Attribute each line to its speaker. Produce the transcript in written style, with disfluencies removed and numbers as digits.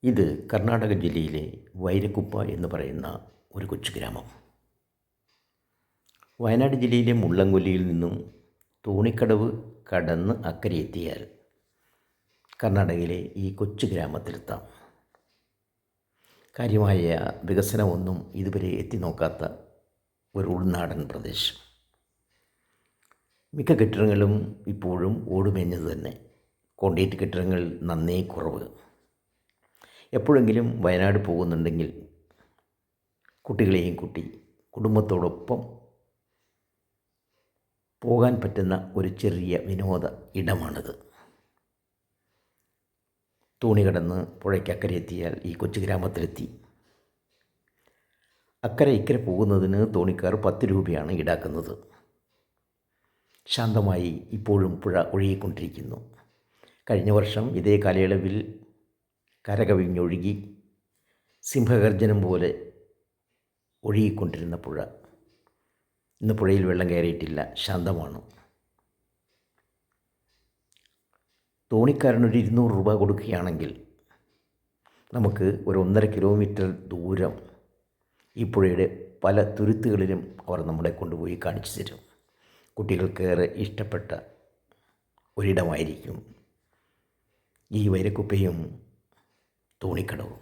Speaker 1: ഇത് കർണാടക ജില്ലയിലെ വൈരക്കുപ്പ എന്ന് പറയുന്ന ഒരു കൊച്ചു ഗ്രാമം. വയനാട് ജില്ലയിലെ മുള്ളംകൊല്ലിയിൽ നിന്നും തോണിക്കടവ് കടന്ന് അക്കരെ എത്തിയാൽ കർണാടകയിലെ ഈ കൊച്ചു ഗ്രാമത്തിലെത്താം. കാര്യമായ വികസനമൊന്നും ഇതുവരെ എത്തി നോക്കാത്ത ഒരു ഉൾനാടൻ പ്രദേശം. മിക്ക കെട്ടിടങ്ങളും ഇപ്പോഴും ഓടുമേഞ്ഞത് തന്നെ. കോൺക്രീറ്റ് കെട്ടിടങ്ങൾ നന്നേ കുറവ്. എപ്പോഴെങ്കിലും വയനാട് പോകുന്നുണ്ടെങ്കിൽ കുട്ടികളെയും കൂട്ടി കുടുംബത്തോടൊപ്പം പോകാൻ പറ്റുന്ന ഒരു ചെറിയ വിനോദ ഇടമാണിത്. തോണി കടന്ന് പുഴയ്ക്കക്കരെ എത്തിയാൽ ഈ കൊച്ചു ഗ്രാമത്തിലെത്തി. അക്കരെ ഇക്കരെ പോകുന്നതിന് തോണിക്കാർ 10 രൂപയാണ് ഈടാക്കുന്നത്. ശാന്തമായി ഇപ്പോഴും പുഴ ഒഴുകിക്കൊണ്ടിരിക്കുന്നു. കഴിഞ്ഞ വർഷം ഇതേ കാലയളവിൽ കരകവിഞ്ഞൊഴുകി സിംഹഗർജനം പോലെ ഒഴുകിക്കൊണ്ടിരുന്ന പുഴ ഇന്ന് പുഴയിൽ വെള്ളം കയറിയിട്ടില്ല, ശാന്തമാണ്. തോണിക്കാരനൊരു 200 രൂപ കൊടുക്കുകയാണെങ്കിൽ നമുക്ക് ഒരു 1.5 കിലോമീറ്റർ ദൂരം ഈ പുഴയുടെ പല തുരുത്തുകളിലും അവർ നമ്മളെ കൊണ്ടുപോയി കാണിച്ചു തരും. കുട്ടികൾക്കേറെ ഇഷ്ടപ്പെട്ട ഒരിടമായിരിക്കും ഈ വൈരക്കുപ്പയും തോണിക്കടവും.